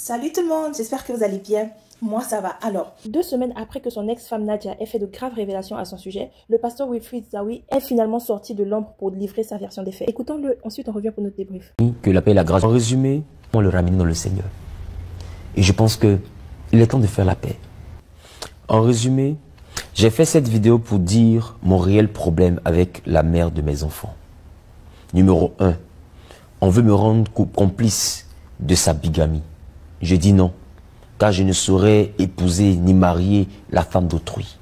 Salut tout le monde, j'espère que vous allez bien. Moi ça va. Alors, 2 semaines après que son ex-femme Nadia ait fait de graves révélations à son sujet, le pasteur Wilfried Zawi est finalement sorti de l'ombre pour livrer sa version des faits. Écoutons-le, ensuite on revient pour notre débrief. Que la paix et la grâce. En résumé, on le ramène dans le Seigneur. Et je pense que il est temps de faire la paix. En résumé, j'ai fait cette vidéo pour dire mon réel problème avec la mère de mes enfants. Numéro 1, on veut me rendre complice de sa bigamie. Je dis non, car je ne saurais épouser ni marier la femme d'autrui.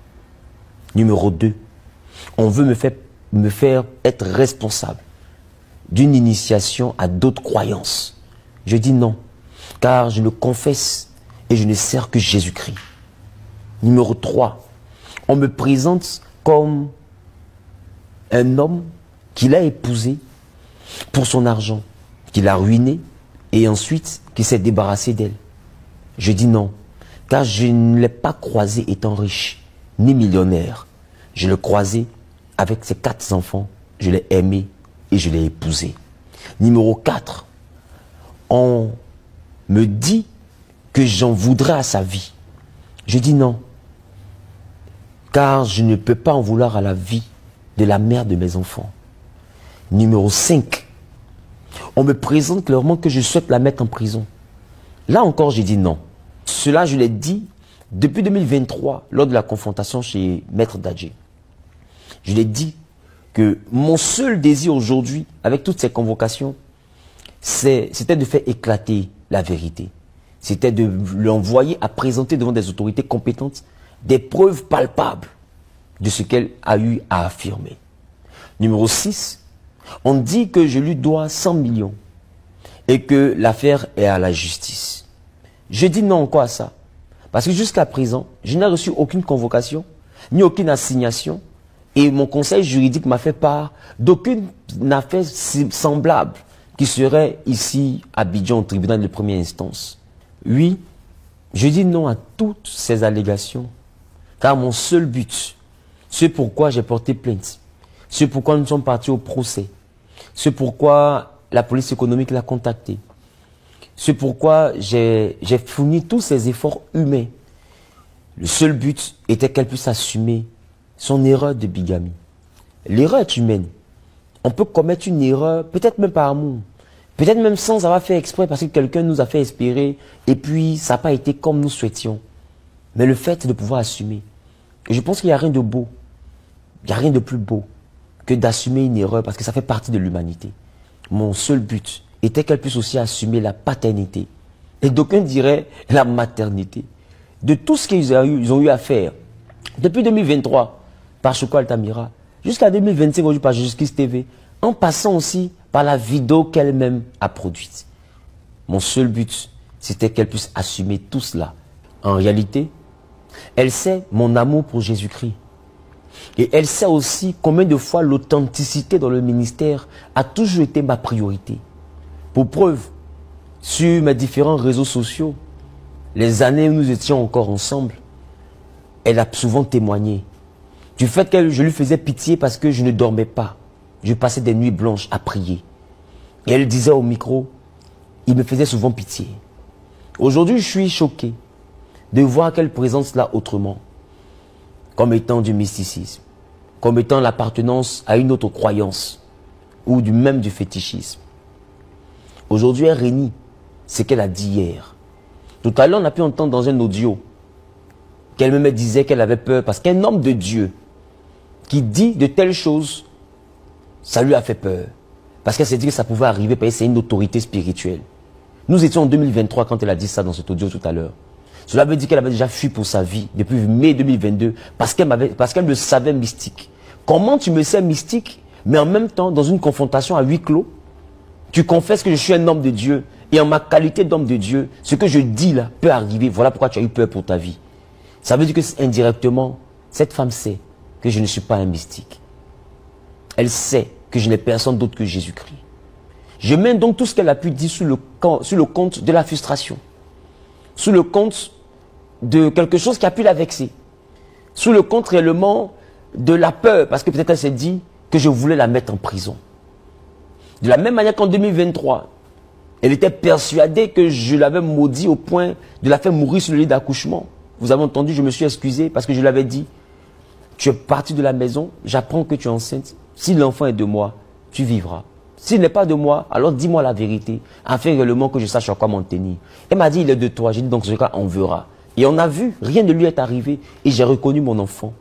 Numéro 2, on veut me faire être responsable d'une initiation à d'autres croyances. Je dis non, car je ne confesse et je ne sers que Jésus-Christ. Numéro 3, on me présente comme un homme qu'il a épousé pour son argent, qu'il a ruiné et ensuite qu'il s'est débarrassé d'elle. Je dis non, car je ne l'ai pas croisé étant riche, ni millionnaire. Je l'ai croisé avec ses 4 enfants, je l'ai aimé et je l'ai épousé. Numéro 4, on me dit que j'en voudrais à sa vie. Je dis non, car je ne peux pas en vouloir à la vie de la mère de mes enfants. Numéro 5, on me présente clairement que je souhaite la mettre en prison. Là encore, j'ai dit non. Cela, je l'ai dit depuis 2023, lors de la confrontation chez Maître Dadjé. Je l'ai dit que mon seul désir aujourd'hui, avec toutes ces convocations, c'était de faire éclater la vérité. C'était de l'envoyer à présenter devant des autorités compétentes des preuves palpables de ce qu'elle a eu à affirmer. Numéro 6, on dit que je lui dois 100 millions et que l'affaire est à la justice. Je dis non encore à ça. Parce que jusqu'à présent, je n'ai reçu aucune convocation, ni aucune assignation. Et mon conseil juridique m'a fait part d'aucune affaire semblable qui serait ici à Abidjan au tribunal de première instance. Oui, je dis non à toutes ces allégations. Car mon seul but, c'est pourquoi j'ai porté plainte, c'est pourquoi nous sommes partis au procès, c'est pourquoi la police économique l'a contacté, c'est pourquoi j'ai fourni tous ces efforts humains. Le seul but était qu'elle puisse assumer son erreur de bigamie. L'erreur est humaine. On peut commettre une erreur, peut-être même par amour, peut-être même sans avoir fait exprès parce que quelqu'un nous a fait espérer et puis ça n'a pas été comme nous souhaitions. Mais le fait de pouvoir assumer. Et je pense qu'il n'y a rien de beau, il n'y a rien de plus beau que d'assumer une erreur parce que ça fait partie de l'humanité. Mon seul but était qu'elle puisse aussi assumer la paternité. Et d'aucuns diraient la maternité. De tout ce qu'ils ont eu à faire. Depuis 2023, par Choco Altamira, jusqu'à 2025, aujourd'hui par Justice TV, en passant aussi par la vidéo qu'elle-même a produite. Mon seul but, c'était qu'elle puisse assumer tout cela. En réalité, elle sait mon amour pour Jésus-Christ. Et elle sait aussi combien de fois l'authenticité dans le ministère a toujours été ma priorité. Pour preuve, sur mes différents réseaux sociaux, les années où nous étions encore ensemble, elle a souvent témoigné du fait que je lui faisais pitié parce que je ne dormais pas. Je passais des nuits blanches à prier. Et elle disait au micro, il me faisait souvent pitié. Aujourd'hui, je suis choqué de voir qu'elle présente cela autrement, comme étant du mysticisme, comme étant l'appartenance à une autre croyance, ou même du fétichisme. Aujourd'hui, elle renie ce qu'elle a dit hier. Tout à l'heure, on a pu entendre dans un audio qu'elle me disait qu'elle avait peur parce qu'un homme de Dieu qui dit de telles choses, ça lui a fait peur. Parce qu'elle s'est dit que ça pouvait arriver parce que c'est une autorité spirituelle. Nous étions en 2023 quand elle a dit ça dans cet audio tout à l'heure. Cela veut dire qu'elle avait déjà fui pour sa vie depuis mai 2022 parce qu'elle me savait mystique. Comment tu me sais mystique, mais en même temps, dans une confrontation à huis clos, tu confesses que je suis un homme de Dieu et en ma qualité d'homme de Dieu, ce que je dis là peut arriver. Voilà pourquoi tu as eu peur pour ta vie. Ça veut dire que indirectement, cette femme sait que je ne suis pas un mystique. Elle sait que je n'ai personne d'autre que Jésus-Christ. Je mène donc tout ce qu'elle a pu dire sur le compte de la frustration. Sous le compte de quelque chose qui a pu la vexer. Sous le compte réellement de la peur, parce que peut-être elle s'est dit que je voulais la mettre en prison. De la même manière qu'en 2023, Elle était persuadée que je l'avais maudit au point de la faire mourir sur le lit d'accouchement. Vous avez entendu, je me suis excusé parce que je lui avais dit, tu es parti de la maison, j'apprends que tu es enceinte. Si l'enfant est de moi, tu vivras. S'il n'est pas de moi, alors dis-moi la vérité, afin réellement que je sache à quoi m'en tenir. Elle m'a dit, il est de toi. J'ai dit, donc ce cas, on verra. Et on a vu, rien ne lui est arrivé. Et j'ai reconnu mon enfant.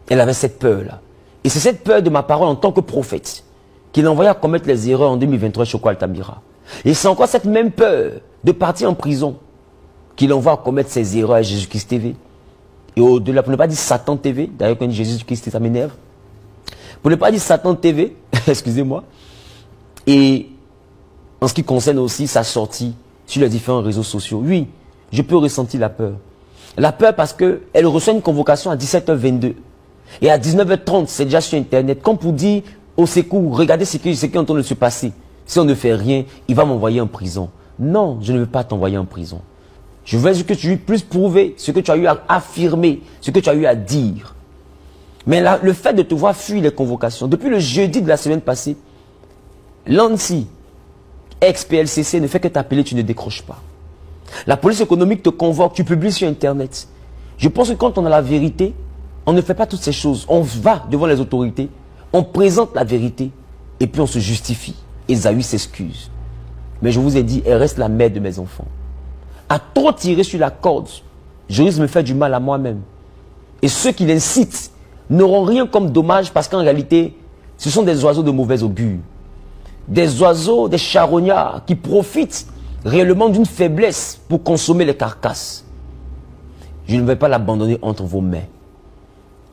Elle avait cette peur-là. Et c'est cette peur de ma parole en tant que prophète qui l'envoya à commettre les erreurs en 2023 chez Altamira. Et c'est encore cette même peur de partir en prison qui l'envoie à commettre ces erreurs à Jésus-Christ TV. Et au-delà, pour ne pas dire Satan TV, d'ailleurs quand on dit Jésus-Christ, ça m'énerve. Pour ne pas dire Satan TV, excusez-moi. Et en ce qui concerne aussi sa sortie sur les différents réseaux sociaux, oui, je peux ressentir la peur. La peur parce qu'elle reçoit une convocation à 17h22. Et à 19h30, c'est déjà sur Internet, comme pour dire au secours, regardez ce qui est en train de se passer. Si on ne fait rien, il va m'envoyer en prison. Non, je ne veux pas t'envoyer en prison. Je veux que tu puisses prouver ce que tu as eu à affirmer, ce que tu as eu à dire. Mais là, le fait de te voir fuir les convocations, depuis le jeudi de la semaine passée, l'ANSI, ex-PLCC, ne fait que t'appeler, tu ne décroches pas. La police économique te convoque, tu publies sur Internet. Je pense que quand on a la vérité, on ne fait pas toutes ces choses. On va devant les autorités, on présente la vérité, et puis on se justifie. Esaü s'excuse. Mais je vous ai dit, elle reste la mère de mes enfants. À trop tirer sur la corde, je risque de me faire du mal à moi-même. Et ceux qui l'incitent n'auront rien comme dommage parce qu'en réalité, ce sont des oiseaux de mauvais augure. Des oiseaux, des charognards qui profitent réellement d'une faiblesse pour consommer les carcasses. Je ne vais pas l'abandonner entre vos mains.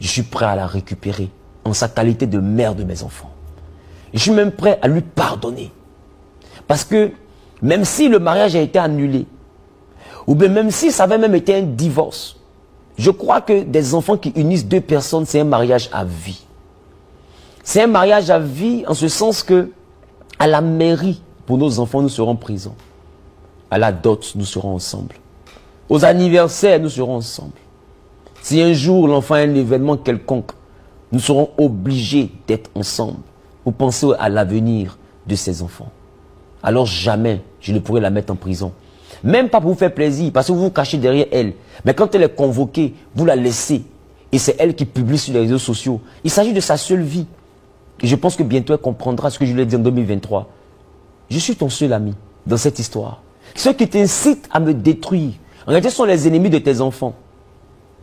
Je suis prêt à la récupérer en sa qualité de mère de mes enfants. Je suis même prêt à lui pardonner. Parce que même si le mariage a été annulé, ou bien même si ça avait même été un divorce, je crois que des enfants qui unissent deux personnes, c'est un mariage à vie. C'est un mariage à vie en ce sens que à la mairie, pour nos enfants, nous serons présents. À la dot, nous serons ensemble. Aux anniversaires, nous serons ensemble. Si un jour l'enfant a un événement quelconque, nous serons obligés d'être ensemble pour penser à l'avenir de ces enfants. Alors jamais je ne pourrai la mettre en prison. Même pas pour vous faire plaisir, parce que vous vous cachez derrière elle. Mais quand elle est convoquée, vous la laissez. Et c'est elle qui publie sur les réseaux sociaux. Il s'agit de sa seule vie. Et je pense que bientôt elle comprendra ce que je lui ai dit en 2023. Je suis ton seul ami dans cette histoire. Ceux qui t'incitent à me détruire, en réalité, sont les ennemis de tes enfants.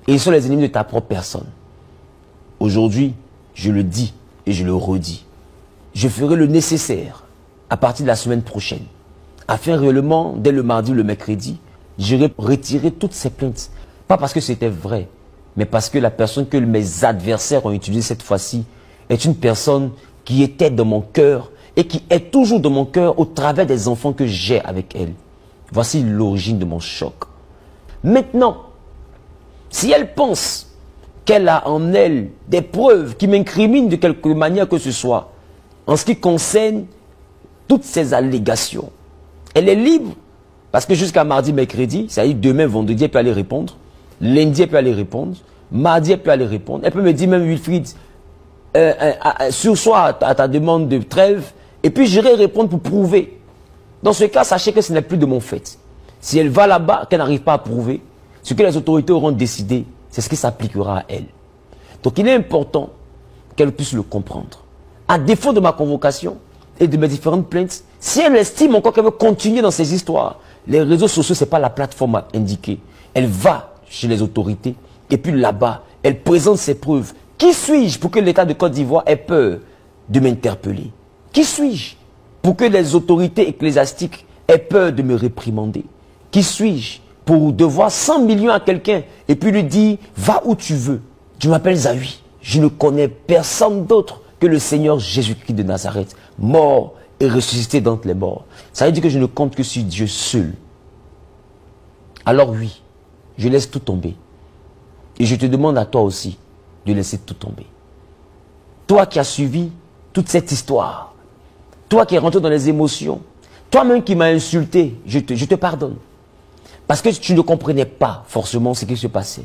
Et ils sont les ennemis de ta propre personne. Aujourd'hui, je le dis et je le redis. Je ferai le nécessaire à partir de la semaine prochaine. Afin réellement, dès le mardi ou le mercredi, j'irai retirer toutes ces plaintes. Pas parce que c'était vrai, mais parce que la personne que mes adversaires ont utilisée cette fois-ci est une personne qui était dans mon cœur et qui est toujours dans mon cœur au travers des enfants que j'ai avec elle. Voici l'origine de mon choc. Maintenant, si elle pense qu'elle a en elle des preuves qui m'incriminent de quelque manière que ce soit, en ce qui concerne toutes ces allégations, elle est libre, parce que jusqu'à mardi, mercredi, c'est-à-dire demain, vendredi, elle peut aller répondre, lundi, elle peut aller répondre, mardi, elle peut aller répondre, elle peut me dire même, Wilfried, sursois à ta demande de trêve, et puis j'irai répondre pour prouver. Dans ce cas, sachez que ce n'est plus de mon fait. Si elle va là-bas, qu'elle n'arrive pas à prouver, ce que les autorités auront décidé, c'est ce qui s'appliquera à elle. Donc il est important qu'elle puisse le comprendre. À défaut de ma convocation et de mes différentes plaintes, si elle estime encore qu'elle veut continuer dans ces histoires, les réseaux sociaux, ce n'est pas la plateforme à indiquer. Elle va chez les autorités et puis là-bas, elle présente ses preuves. Qui suis-je pour que l'État de Côte d'Ivoire ait peur de m'interpeller? Qui suis-je pour que les autorités ecclésiastiques aient peur de me réprimander? Qui suis-je pour devoir 100 millions à quelqu'un et puis lui dire « Va où tu veux ». Je m'appelle Zawi. Je ne connais personne d'autre que le Seigneur Jésus-Christ de Nazareth, mort et ressuscité d'entre les morts. Ça veut dire que je ne compte que sur Dieu seul. Alors oui, je laisse tout tomber. Et je te demande à toi aussi de laisser tout tomber. Toi qui as suivi toute cette histoire, toi qui es rentré dans les émotions, toi-même qui m'as insulté, je te pardonne. Parce que tu ne comprenais pas forcément ce qui se passait.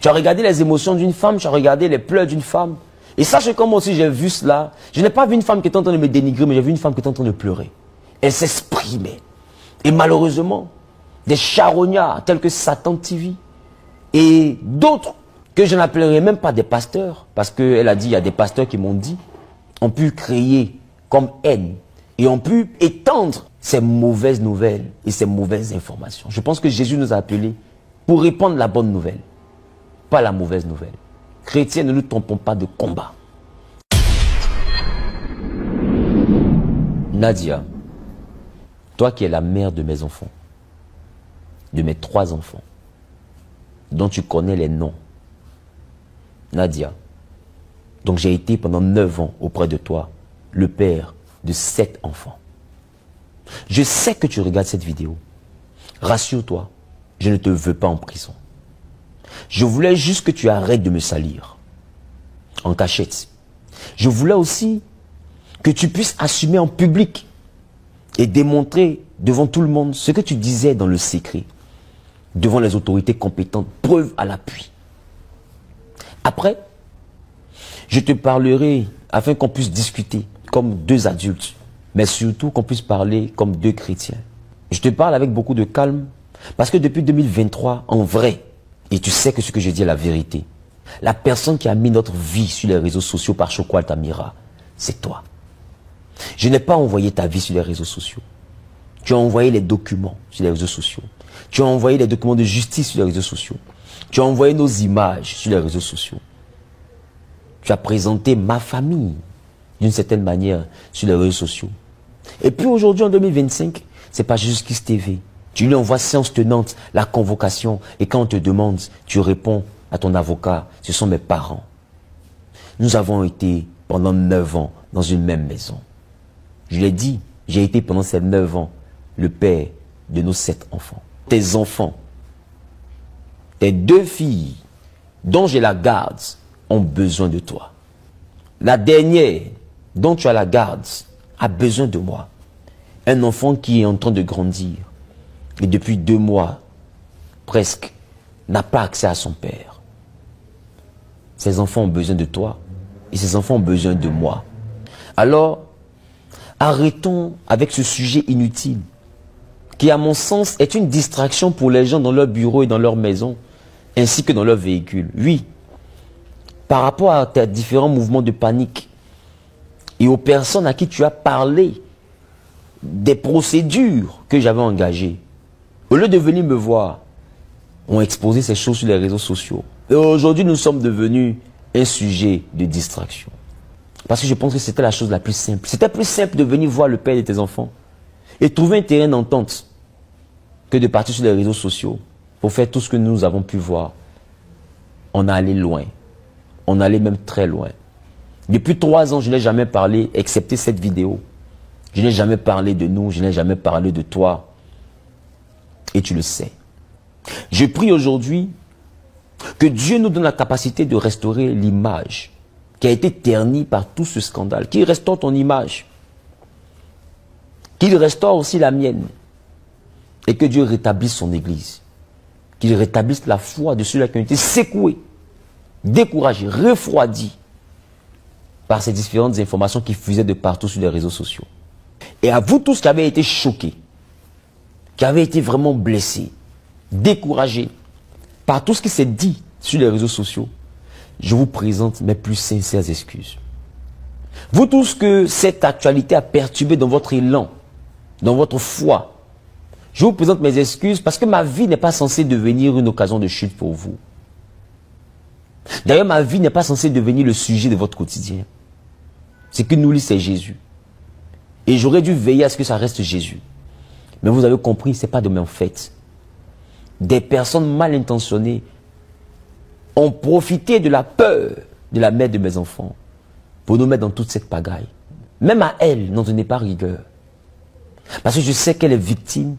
Tu as regardé les émotions d'une femme, tu as regardé les pleurs d'une femme. Et sache que moi aussi j'ai vu cela. Je n'ai pas vu une femme qui est en train de me dénigrer, mais j'ai vu une femme qui est en train de pleurer. Elle s'exprimait. Et malheureusement, des charognards tels que Satan TV et d'autres que je n'appellerai même pas des pasteurs, parce qu'elle a dit, il y a des pasteurs qui m'ont dit, ont pu créer comme haine et ont pu étendre ces mauvaises nouvelles et ces mauvaises informations. Je pense que Jésus nous a appelés pour répandre la bonne nouvelle, pas la mauvaise nouvelle. Chrétiens, ne nous trompons pas de combat. Nadia, toi qui es la mère de mes enfants, de mes 3 enfants, dont tu connais les noms, Nadia, donc j'ai été pendant 9 ans auprès de toi, le père de 7 enfants. Je sais que tu regardes cette vidéo. Rassure-toi, je ne te veux pas en prison. Je voulais juste que tu arrêtes de me salir, en cachette. Je voulais aussi que tu puisses assumer en public et démontrer devant tout le monde ce que tu disais dans le secret, devant les autorités compétentes, preuve à l'appui. Après, je te parlerai afin qu'on puisse discuter comme 2 adultes, mais surtout qu'on puisse parler comme 2 chrétiens. Je te parle avec beaucoup de calme, parce que depuis 2023, en vrai, et tu sais que ce que je dis est la vérité, la personne qui a mis notre vie sur les réseaux sociaux par Choco Altamira, c'est toi. Je n'ai pas envoyé ta vie sur les réseaux sociaux. Tu as envoyé les documents sur les réseaux sociaux. Tu as envoyé les documents de justice sur les réseaux sociaux. Tu as envoyé nos images sur les réseaux sociaux. Tu as présenté ma famille, d'une certaine manière, sur les réseaux sociaux. Et puis aujourd'hui, en 2025, c'est pas Jésus-Christ TV. Tu lui envoies séance tenante, la convocation, et quand on te demande, tu réponds à ton avocat, ce sont mes parents. Nous avons été pendant 9 ans dans une même maison. Je l'ai dit, j'ai été pendant ces 9 ans le père de nos 7 enfants. Tes enfants, tes 2 filles, dont j'ai la garde, ont besoin de toi. La dernière, dont tu as la garde, a besoin de moi. Un enfant qui est en train de grandir, et depuis 2 mois, presque, n'a pas accès à son père. Ces enfants ont besoin de toi, et ces enfants ont besoin de moi. Alors, arrêtons avec ce sujet inutile, qui à mon sens est une distraction pour les gens dans leur bureau et dans leur maison, ainsi que dans leur véhicule. Oui, par rapport à tes différents mouvements de panique et aux personnes à qui tu as parlé des procédures que j'avais engagées, au lieu de venir me voir, ont exposé ces choses sur les réseaux sociaux. Et aujourd'hui, nous sommes devenus un sujet de distraction. Parce que je pense que c'était la chose la plus simple. C'était plus simple de venir voir le père de tes enfants et trouver un terrain d'entente que de partir sur les réseaux sociaux pour faire tout ce que nous avons pu voir. On a allé loin. On allait même très loin. Depuis 3 ans, je n'ai jamais parlé, excepté cette vidéo. Je n'ai jamais parlé de nous, je n'ai jamais parlé de toi. Et tu le sais. Je prie aujourd'hui que Dieu nous donne la capacité de restaurer l'image qui a été ternie par tout ce scandale. Qu'il restaure ton image. Qu'il restaure aussi la mienne. Et que Dieu rétablisse son église. Qu'il rétablisse la foi de ceux-là qui ont été secoués, découragés, refroidis par ces différentes informations qui fusaient de partout sur les réseaux sociaux. Et à vous tous qui avez été choqués, qui avez été vraiment blessés, découragés par tout ce qui s'est dit sur les réseaux sociaux, je vous présente mes plus sincères excuses. Vous tous que cette actualité a perturbé dans votre élan, dans votre foi, je vous présente mes excuses parce que ma vie n'est pas censée devenir une occasion de chute pour vous. D'ailleurs, ma vie n'est pas censée devenir le sujet de votre quotidien. Ce qui nous lie, c'est Jésus. Et j'aurais dû veiller à ce que ça reste Jésus. Mais vous avez compris, ce n'est pas de mon fait. Des personnes mal intentionnées ont profité de la peur de la mère de mes enfants pour nous mettre dans toute cette pagaille. Même à elle, n'en tenez pas rigueur. Parce que je sais qu'elle est victime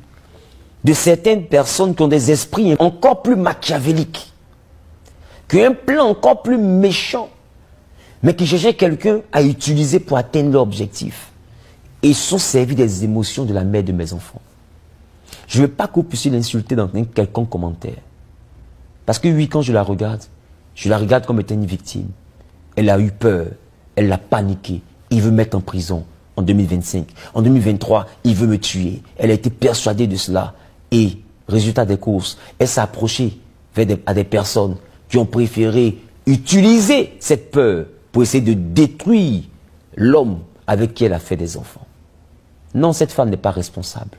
de certaines personnes qui ont des esprits encore plus machiavéliques, qui ont un plan encore plus méchant, mais qui cherchaient quelqu'un à utiliser pour atteindre leur objectif. Et ils sont servis des émotions de la mère de mes enfants. Je ne veux pas que vous puissiez l'insulter dans un quelconque commentaire. Parce que oui, quand je la regarde comme étant une victime. Elle a eu peur, elle a paniqué, il veut mettre en prison. en 2025. En 2023, il veut me tuer. Elle a été persuadée de cela. Et, résultat des courses, elle s'est approchée à des personnes qui ont préféré utiliser cette peur pour essayer de détruire l'homme avec qui elle a fait des enfants. Non, cette femme n'est pas responsable.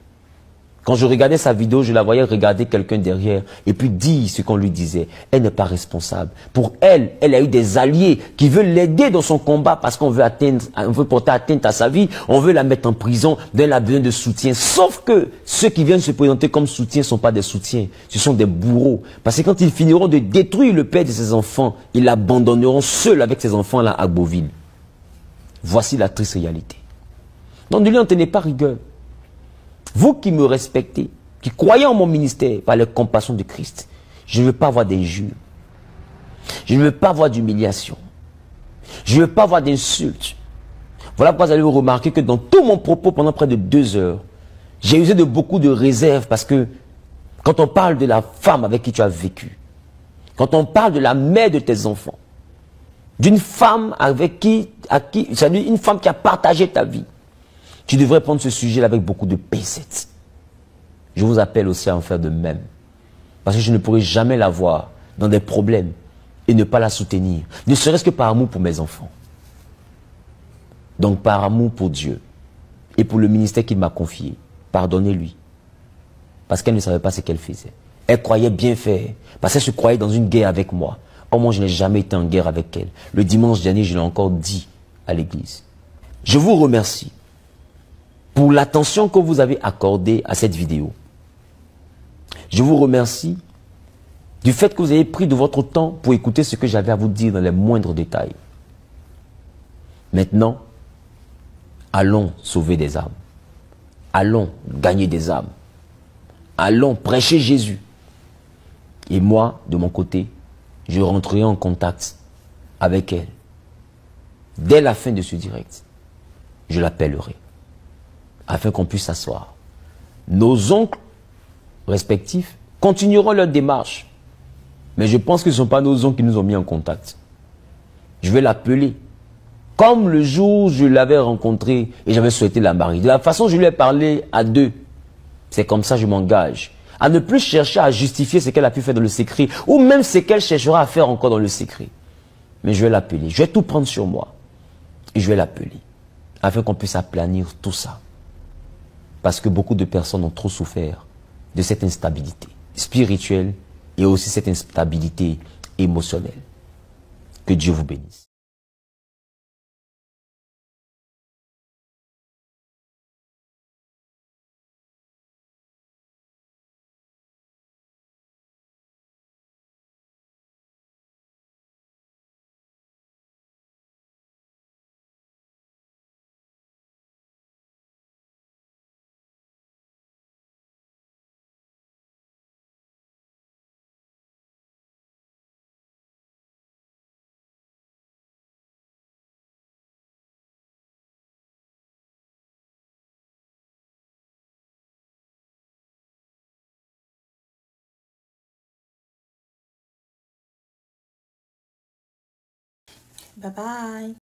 Quand je regardais sa vidéo, je la voyais regarder quelqu'un derrière et puis dire ce qu'on lui disait. Elle n'est pas responsable. Pour elle, elle a eu des alliés qui veulent l'aider dans son combat parce qu'on veut porter atteinte à sa vie, on veut la mettre en prison, elle a besoin de soutien. Sauf que ceux qui viennent se présenter comme soutien ne sont pas des soutiens, ce sont des bourreaux. Parce que quand ils finiront de détruire le père de ses enfants, ils l'abandonneront seul avec ses enfants-là à Beauville. Voici la triste réalité. Donc ne lui en tenez pas rigueur. Vous qui me respectez, qui croyez en mon ministère par la compassion de Christ, je ne veux pas voir d'injures. Je ne veux pas voir d'humiliation. Je ne veux pas voir d'insultes. Voilà pourquoi vous allez remarquer que dans tout mon propos pendant près de 2 heures, j'ai usé de beaucoup de réserve parce que quand on parle de la femme avec qui tu as vécu, quand on parle de la mère de tes enfants, d'une femme une femme qui a partagé ta vie, tu devrais prendre ce sujet-là avec beaucoup de pincettes. Je vous appelle aussi à en faire de même. Parce que je ne pourrai jamais la voir dans des problèmes et ne pas la soutenir. Ne serait-ce que par amour pour mes enfants. Donc par amour pour Dieu et pour le ministère qu'il m'a confié. Pardonnez-lui. Parce qu'elle ne savait pas ce qu'elle faisait. Elle croyait bien faire. Parce qu'elle se croyait dans une guerre avec moi. Or moi je n'ai jamais été en guerre avec elle. Le dimanche dernier je l'ai encore dit à l'église. Je vous remercie pour l'attention que vous avez accordée à cette vidéo. Je vous remercie du fait que vous avez pris de votre temps pour écouter ce que j'avais à vous dire dans les moindres détails. Maintenant, allons sauver des âmes. Allons gagner des âmes. Allons prêcher Jésus. Et moi, de mon côté, je rentrerai en contact avec elle. Dès la fin de ce direct, je l'appellerai. Afin qu'on puisse s'asseoir. Nos oncles respectifs continueront leur démarche. Mais je pense que ce ne sont pas nos oncles qui nous ont mis en contact. Je vais l'appeler. Comme le jour où je l'avais rencontré et j'avais souhaité la marier. De la façon dont je lui ai parlé à deux. C'est comme ça que je m'engage. À ne plus chercher à justifier ce qu'elle a pu faire dans le secret. Ou même ce qu'elle cherchera à faire encore dans le secret. Mais je vais l'appeler. Je vais tout prendre sur moi. Et je vais l'appeler. Afin qu'on puisse aplanir tout ça. Parce que beaucoup de personnes ont trop souffert de cette instabilité spirituelle et aussi cette instabilité émotionnelle. Que Dieu vous bénisse. Bye bye.